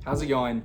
How's it going?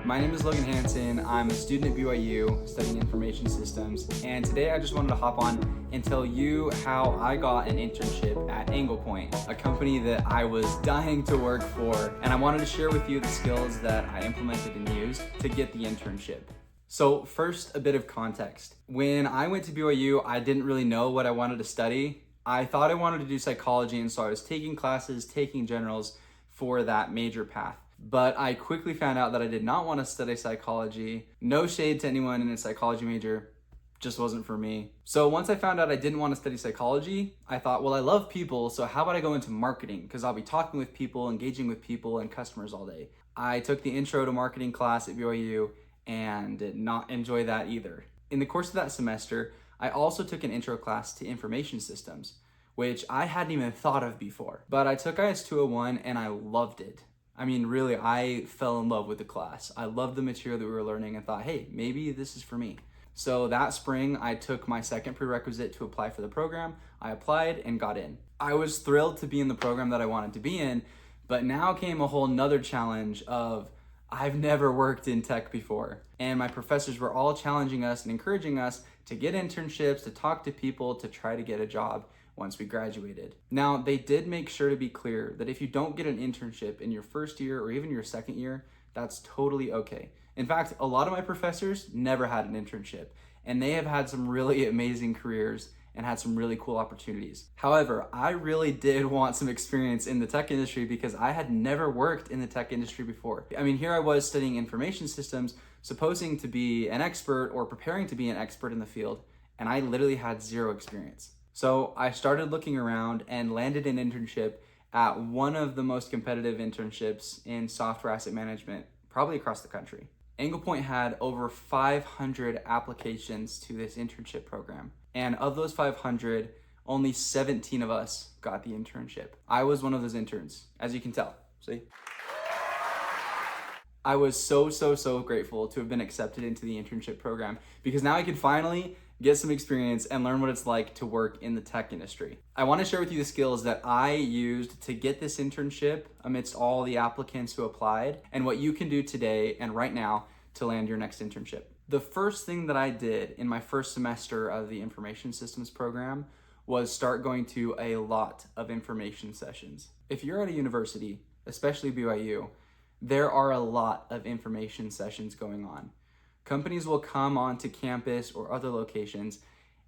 My name is Logan Hansen. I'm a student at BYU studying information systems, and today I just wanted to hop on and tell you how I got an internship at Anglepoint, a company that I was dying to work for, and I wanted to share with you the skills that I implemented and used to get the internship. So first, a bit of context. When I went to BYU, I didn't really know what I wanted to study. I thought I wanted to do psychology, and so I was taking classes, taking generals for that major path. But I quickly found out that I did not want to study psychology. No shade to anyone in a psychology major, just wasn't for me. So once I found out I didn't want to study psychology, I thought, well, I love people, so how about I go into marketing? Because I'll be talking with people, engaging with people and customers all day. I took the intro to marketing class at BYU and did not enjoy that either. In the course of that semester, I also took an intro class to information systems, which I hadn't even thought of before. But I took IS 201 and I loved it. I mean, really, I fell in love with the class. I loved the material that we were learning and thought, hey, maybe this is for me. So that spring, I took my second prerequisite to apply for the program. I applied and got in. I was thrilled to be in the program that I wanted to be in, but now came a whole nother challenge of I've never worked in tech before. And my professors were all challenging us and encouraging us to get internships, to talk to people, to try to get a job once we graduated. Now, they did make sure to be clear that if you don't get an internship in your first year or even your second year, that's totally okay. In fact, a lot of my professors never had an internship, and they have had some really amazing careers and had some really cool opportunities. However, I really did want some experience in the tech industry because I had never worked in the tech industry before. I mean, here I was studying information systems, supposing to be an expert or preparing to be an expert in the field, and I literally had zero experience. So I started looking around and landed an internship at one of the most competitive internships in software asset management, probably across the country. Anglepoint had over 500 applications to this internship program. And of those 500, only 17 of us got the internship. I was one of those interns, as you can tell. See? I was so grateful to have been accepted into the internship program because now I could finally get some experience and learn what it's like to work in the tech industry. I want to share with you the skills that I used to get this internship amidst all the applicants who applied and what you can do today and right now to land your next internship. The first thing that I did in my first semester of the information systems program was start going to a lot of information sessions. If you're at a university, especially BYU, there are a lot of information sessions going on. Companies will come onto campus or other locations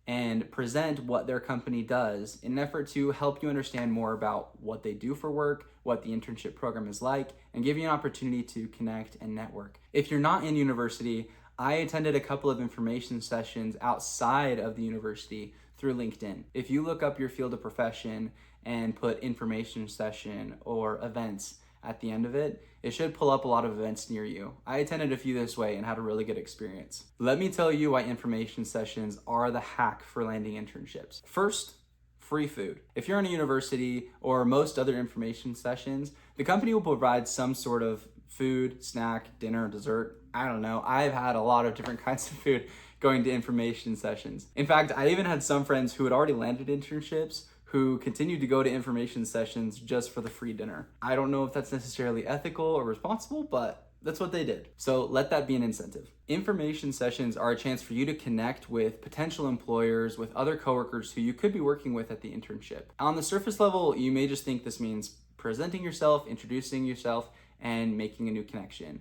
and present what their company does in an effort to help you understand more about what they do for work, what the internship program is like, and give you an opportunity to connect and network. If you're not in university, I attended a couple of information sessions outside of the university through LinkedIn. If you look up your field of profession and put information session or events at the end of it, it should pull up a lot of events near you. I attended a few this way and had a really good experience. Let me tell you why information sessions are the hack for landing internships. First, free food. If you're in a university or most other information sessions, the company will provide some sort of food, snack, dinner, dessert. I don't know. I've had a lot of different kinds of food going to information sessions. In fact, I even had some friends who had already landed internships who continued to go to information sessions just for the free dinner. I don't know if that's necessarily ethical or responsible, but that's what they did. So let that be an incentive. Information sessions are a chance for you to connect with potential employers, with other coworkers who you could be working with at the internship. On the surface level, you may just think this means presenting yourself, introducing yourself, and making a new connection.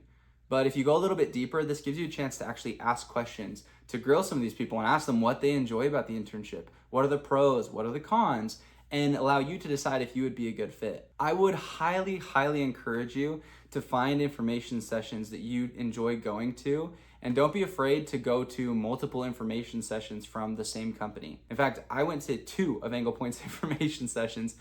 But if you go a little bit deeper, this gives you a chance to actually ask questions, to grill some of these people and ask them what they enjoy about the internship. What are the pros? What are the cons? And allow you to decide if you would be a good fit. I would highly encourage you to find information sessions that you enjoy going to, and don't be afraid to go to multiple information sessions from the same company. In fact, I went to 2 of Anglepoint's information sessions,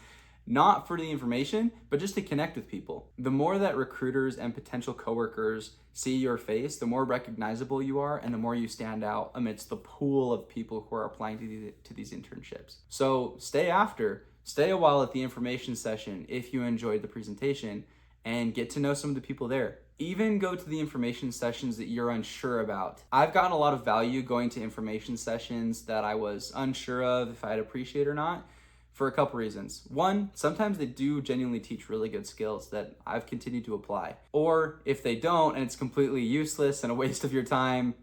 not for the information, but just to connect with people. The more that recruiters and potential coworkers see your face, the more recognizable you are and the more you stand out amidst the pool of people who are applying to these internships. So stay a while at the information session if you enjoyed the presentation and get to know some of the people there. Even go to the information sessions that you're unsure about. I've gotten a lot of value going to information sessions that I was unsure of if I'd appreciate or not, for a couple reasons. One, sometimes they do genuinely teach really good skills that I've continued to apply. Or if they don't and it's completely useless and a waste of your time,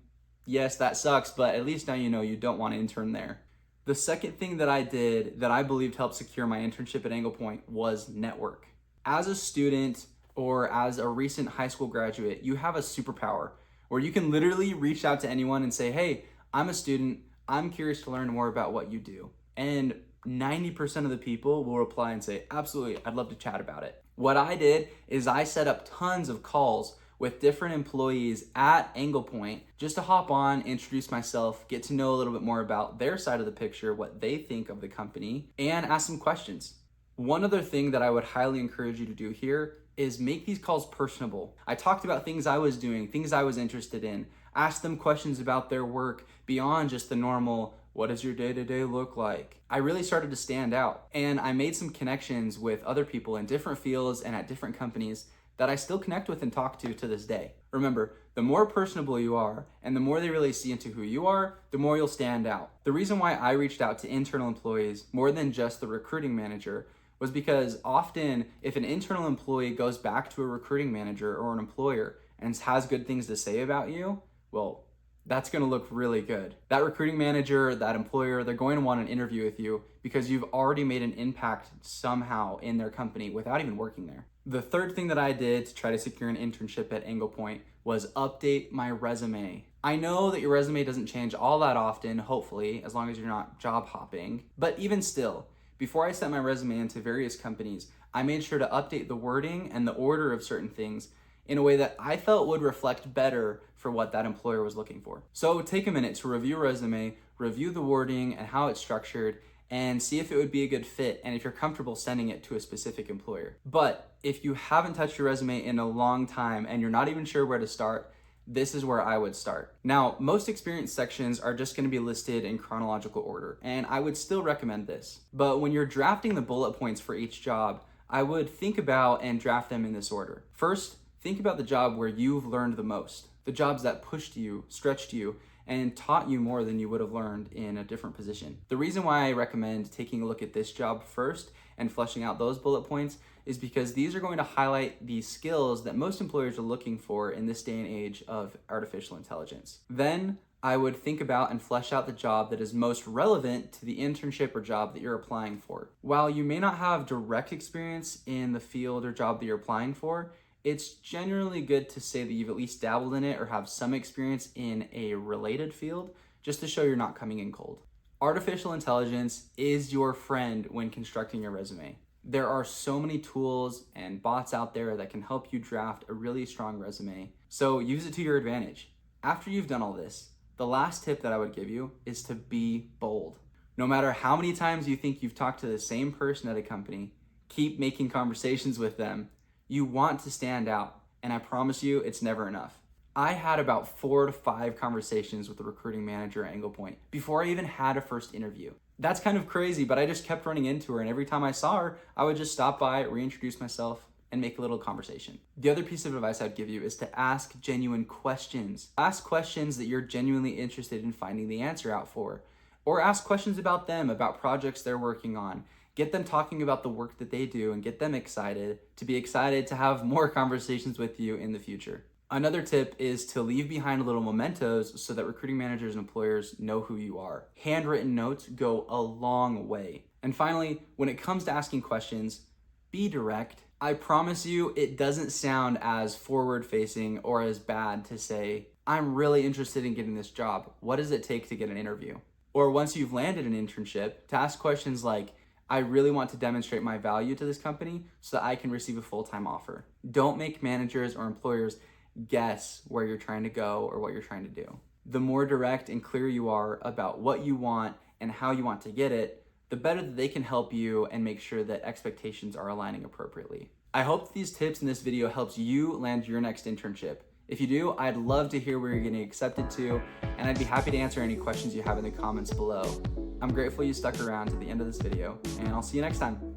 yes, that sucks, but at least now you know you don't want to intern there. The second thing that I did that I believed helped secure my internship at Angle Point was network. As a student or as a recent high school graduate, you have a superpower where you can literally reach out to anyone and say, hey, I'm a student, I'm curious to learn more about what you do. And 90% of the people will reply and say, absolutely, I'd love to chat about it. What I did is I set up tons of calls with different employees at Angle Point just to hop on, introduce myself, get to know a little bit more about their side of the picture, what they think of the company, and ask some questions. One other thing that I would highly encourage you to do here is make these calls personable. I talked about things I was doing, things I was interested in, ask them questions about their work beyond just the normal, what does your day-to-day look like? I really started to stand out, and I made some connections with other people in different fields and at different companies that I still connect with and talk to this day. Remember, the more personable you are and the more they really see into who you are, the more you'll stand out. The reason why I reached out to internal employees more than just the recruiting manager was because often if an internal employee goes back to a recruiting manager or an employer and has good things to say about you, well, that's gonna look really good. That recruiting manager, that employer, they're going to want an interview with you because you've already made an impact somehow in their company without even working there. The third thing that I did to try to secure an internship at Angle Point was update my resume. I know that your resume doesn't change all that often, hopefully, as long as you're not job hopping, but even still, before I sent my resume into various companies, I made sure to update the wording and the order of certain things in a way that I felt would reflect better for what that employer was looking for. So take a minute to review your resume, review the wording and how it's structured, and see if it would be a good fit and if you're comfortable sending it to a specific employer. But if you haven't touched your resume in a long time and you're not even sure where to start, this is where I would start. Now, most experience sections are just gonna be listed in chronological order, and I would still recommend this. But when you're drafting the bullet points for each job, I would think about and draft them in this order. First, think about the job where you've learned the most, the jobs that pushed you, stretched you, and taught you more than you would have learned in a different position. The reason why I recommend taking a look at this job first and fleshing out those bullet points is because these are going to highlight the skills that most employers are looking for in this day and age of artificial intelligence. Then I would think about and flesh out the job that is most relevant to the internship or job that you're applying for. While you may not have direct experience in the field or job that you're applying for, it's generally good to say that you've at least dabbled in it or have some experience in a related field, just to show you're not coming in cold. Artificial intelligence is your friend when constructing your resume. There are so many tools and bots out there that can help you draft a really strong resume, so use it to your advantage. After you've done all this, the last tip that I would give you is to be bold. No matter how many times you think you've talked to the same person at a company, keep making conversations with them. You want to stand out, and I promise you it's never enough. I had about 4 to 5 conversations with the recruiting manager at Angle Point before I even had a first interview. That's kind of crazy, but I just kept running into her, and every time I saw her, I would just stop by, reintroduce myself, and make a little conversation. The other piece of advice I'd give you is to ask genuine questions. Ask questions that you're genuinely interested in finding the answer out for, or ask questions about them, about projects they're working on. Get them talking about the work that they do and get them excited to have more conversations with you in the future. Another tip is to leave behind little mementos so that recruiting managers and employers know who you are. Handwritten notes go a long way. And finally, when it comes to asking questions, be direct. I promise you it doesn't sound as forward-facing or as bad to say, I'm really interested in getting this job. What does it take to get an interview? Or once you've landed an internship, to ask questions like, I really want to demonstrate my value to this company so that I can receive a full-time offer. Don't make managers or employers guess where you're trying to go or what you're trying to do. The more direct and clear you are about what you want and how you want to get it, the better that they can help you and make sure that expectations are aligning appropriately. I hope these tips in this video helps you land your next internship. If you do, I'd love to hear where you're getting accepted to, and I'd be happy to answer any questions you have in the comments below. I'm grateful you stuck around to the end of this video, and I'll see you next time.